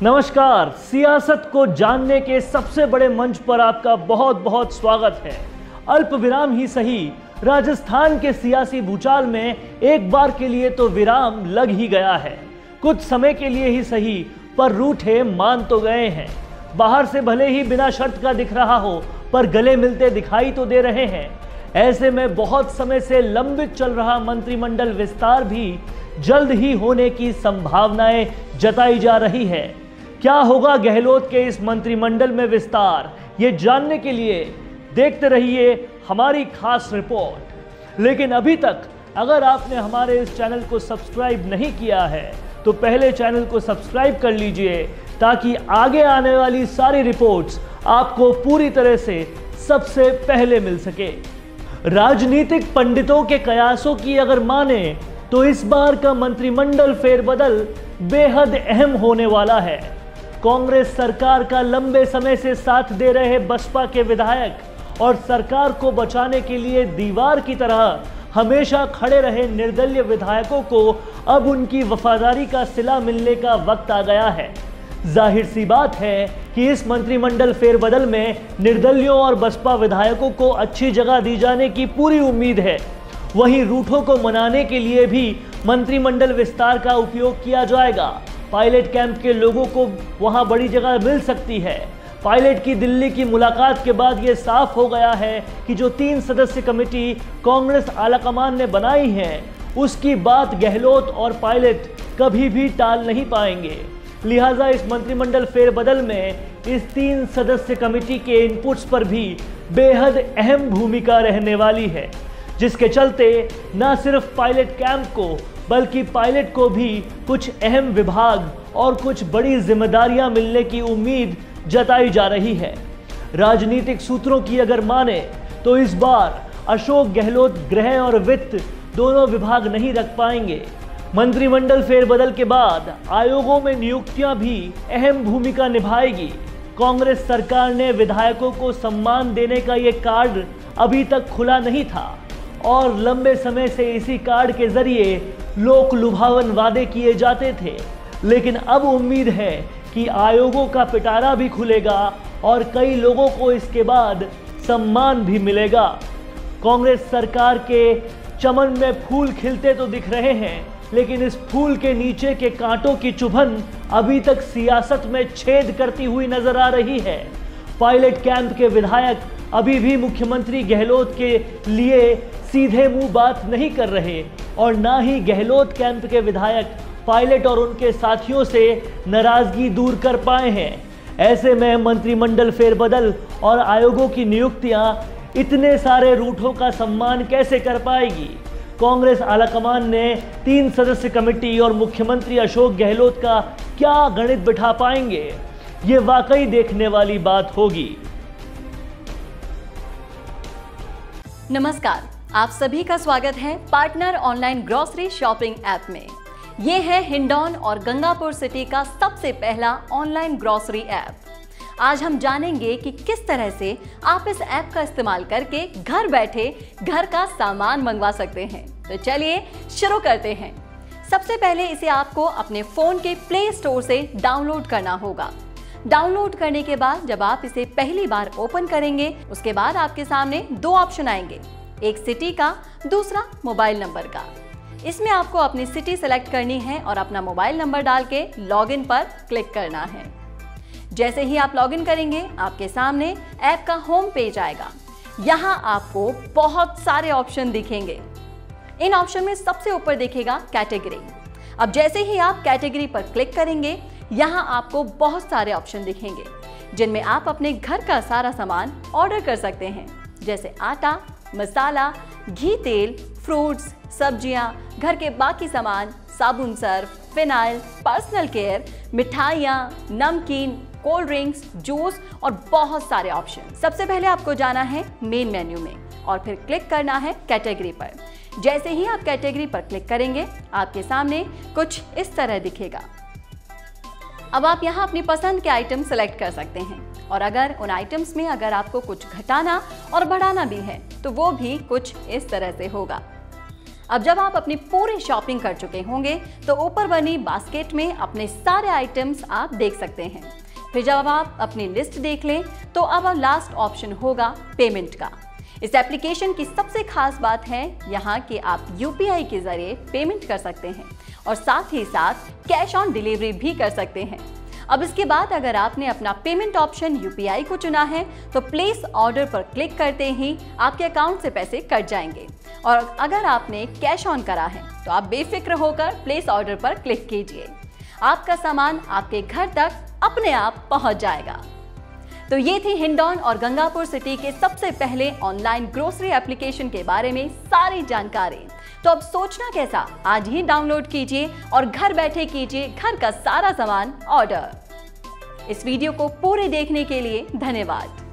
नमस्कार, सियासत को जानने के सबसे बड़े मंच पर आपका बहुत बहुत स्वागत है। अल्प विराम ही सही, राजस्थान के सियासी भूचाल में एक बार के लिए तो विराम लग ही गया है। कुछ समय के लिए ही सही, पर रूठे मान तो गए हैं। बाहर से भले ही बिना शर्त का दिख रहा हो, पर गले मिलते दिखाई तो दे रहे हैं। ऐसे में बहुत समय से लंबित चल रहा मंत्रिमंडल विस्तार भी जल्द ही होने की संभावनाएं जताई जा रही है। क्या होगा गहलोत के इस मंत्रिमंडल में विस्तार, ये जानने के लिए देखते रहिए हमारी खास रिपोर्ट। लेकिन अभी तक अगर आपने हमारे इस चैनल को सब्सक्राइब नहीं किया है तो पहले चैनल को सब्सक्राइब कर लीजिए, ताकि आगे आने वाली सारी रिपोर्ट्स आपको पूरी तरह से सबसे पहले मिल सके। राजनीतिक पंडितों के कयासों की अगर माने तो इस बार का मंत्रिमंडल फेरबदल बेहद अहम होने वाला है। कांग्रेस सरकार का लंबे समय से साथ दे रहे बसपा के विधायक और सरकार को बचाने के लिए दीवार की तरह हमेशा खड़े रहे निर्दलीय विधायकों को अब उनकी वफादारी का सिला मिलने का वक्त आ गया है। जाहिर सी बात है कि इस मंत्रिमंडल फेरबदल में निर्दलियों और बसपा विधायकों को अच्छी जगह दी जाने की पूरी उम्मीद है। वहीं रूठों को मनाने के लिए भी मंत्रिमंडल विस्तार का उपयोग किया जाएगा। पायलट कैंप के लोगों को वहां बड़ी जगह मिल सकती है। पायलट की दिल्ली की मुलाकात के बाद यह साफ हो गया है कि जो 3 सदस्य कमेटी कांग्रेस आलाकमान ने बनाई है, उसकी बात गहलोत और पायलट कभी भी टाल नहीं पाएंगे। लिहाजा इस मंत्रिमंडल फेरबदल में इस 3 सदस्य कमेटी के इनपुट्स पर भी बेहद अहम भूमिका रहने वाली है, जिसके चलते न सिर्फ पायलट कैंप को बल्कि पायलट को भी कुछ अहम विभाग और कुछ बड़ी जिम्मेदारियां मिलने की उम्मीद जताई जा रही है। राजनीतिक सूत्रों की अगर माने तो इस बार अशोक गहलोत गृह और वित्त दोनों विभाग नहीं रख पाएंगे। मंत्रिमंडल फेरबदल के बाद आयोगों में नियुक्तियां भी अहम भूमिका निभाएगी। कांग्रेस सरकार ने विधायकों को सम्मान देने का ये कार्ड अभी तक खुला नहीं था और लंबे समय से इसी कार्ड के जरिए लोक लुभावन वादे किए जाते थे। लेकिन अब उम्मीद है कि आयोगों का पिटारा भी खुलेगा और कई लोगों को इसके बाद सम्मान भी मिलेगा। कांग्रेस सरकार के चमन में फूल खिलते तो दिख रहे हैं, लेकिन इस फूल के नीचे के कांटों की चुभन अभी तक सियासत में छेद करती हुई नजर आ रही है। पायलट कैंप के विधायक अभी भी मुख्यमंत्री गहलोत के लिए सीधे मुंह बात नहीं कर रहे और ना ही गहलोत कैंप के विधायक पायलट और उनके साथियों से नाराजगी दूर कर पाए हैं। ऐसे में मंत्रिमंडल फेरबदल और आयोगों की नियुक्तियां इतने सारे रूठों का सम्मान कैसे कर पाएगी? कांग्रेस आलाकमान ने 3 सदस्य कमेटी और मुख्यमंत्री अशोक गहलोत का क्या गणित बिठा पाएंगे? ये वाकई देखने वाली बात होगी। नमस्कार, आप सभी का स्वागत है partner online grocery shopping app में। ये है हिंडौन और गंगापुर सिटी का सबसे पहला ऑनलाइन ग्रोसरी ऐप। आज हम जानेंगे कि किस तरह से आप इस ऐप का इस्तेमाल करके घर बैठे घर का सामान मंगवा सकते हैं। तो चलिए शुरू करते हैं। सबसे पहले इसे आपको अपने फोन के प्ले स्टोर से डाउनलोड करना होगा। डाउनलोड करने के बाद जब आप इसे पहली बार ओपन करेंगे, उसके बाद आपके सामने 2 ऑप्शन आएंगे, एक सिटी का, दूसरा मोबाइल नंबर का। इसमें आपको अपनी सिटी सेलेक्ट करनी है और अपना मोबाइल नंबर डाल के लॉगिन पर क्लिक करना है। जैसे ही आप लॉगिन करेंगे, आपके सामने ऐप का होम पेज आएगा। यहाँ आपको बहुत सारे ऑप्शन दिखेंगे। इन ऑप्शन में सबसे ऊपर दिखेगा कैटेगरी। अब जैसे ही आप कैटेगरी पर क्लिक करेंगे, यहाँ आपको बहुत सारे ऑप्शन दिखेंगे, जिनमें आप अपने घर का सारा सामान ऑर्डर कर सकते हैं, जैसे आटा, मसाला, घी, तेल, फ्रूट्स, सब्जियां, घर के बाकी सामान, साबुन, सर्फ, फिनाइल, पर्सनल केयर, मिठाइयाँ, नमकीन, कोल्ड ड्रिंक्स, जूस और बहुत सारे ऑप्शन। सबसे पहले आपको जाना है मेन मेन्यू में और फिर क्लिक करना है कैटेगरी पर। जैसे ही आप कैटेगरी पर क्लिक करेंगे, आपके सामने कुछ इस तरह दिखेगा। अब आप यहाँ अपनी पसंद के आइटम सेलेक्ट कर सकते हैं और अगर उन आइटम्स में अगर आपको कुछ घटाना और बढ़ाना भी है तो वो भी कुछ इस तरह से होगा। अब जब आप अपनी पूरी शॉपिंग कर चुके होंगे तो ऊपर बनी बास्केट में अपने सारे आइटम्स आप देख सकते हैं। फिर जब आप अपनी लिस्ट देख लें तो अब लास्ट ऑप्शन होगा पेमेंट का। इस एप्लीकेशन की सबसे खास बात है यहाँ कि आप यूपीआई के जरिए पेमेंट कर सकते हैं और साथ ही साथ कैश ऑन डिलीवरी भी कर सकते हैं। अब इसके बाद अगर आपने अपना पेमेंट ऑप्शन यूपीआई को चुना है तो प्लेस ऑर्डर पर क्लिक करते ही आपके अकाउंट से पैसे कट जाएंगे, और अगर आपने कैश ऑन करा है तो आप बेफिक्र होकर प्लेस ऑर्डर पर क्लिक कीजिए। आपका सामान आपके घर तक अपने आप पहुंच जाएगा। तो ये थी हिंडौन और गंगापुर सिटी के सबसे पहले ऑनलाइन ग्रोसरी एप्लीकेशन के बारे में सारी जानकारी। तो अब सोचना कैसा, आज ही डाउनलोड कीजिए और घर बैठे कीजिए घर का सारा सामान ऑर्डर। इस वीडियो को पूरे देखने के लिए धन्यवाद।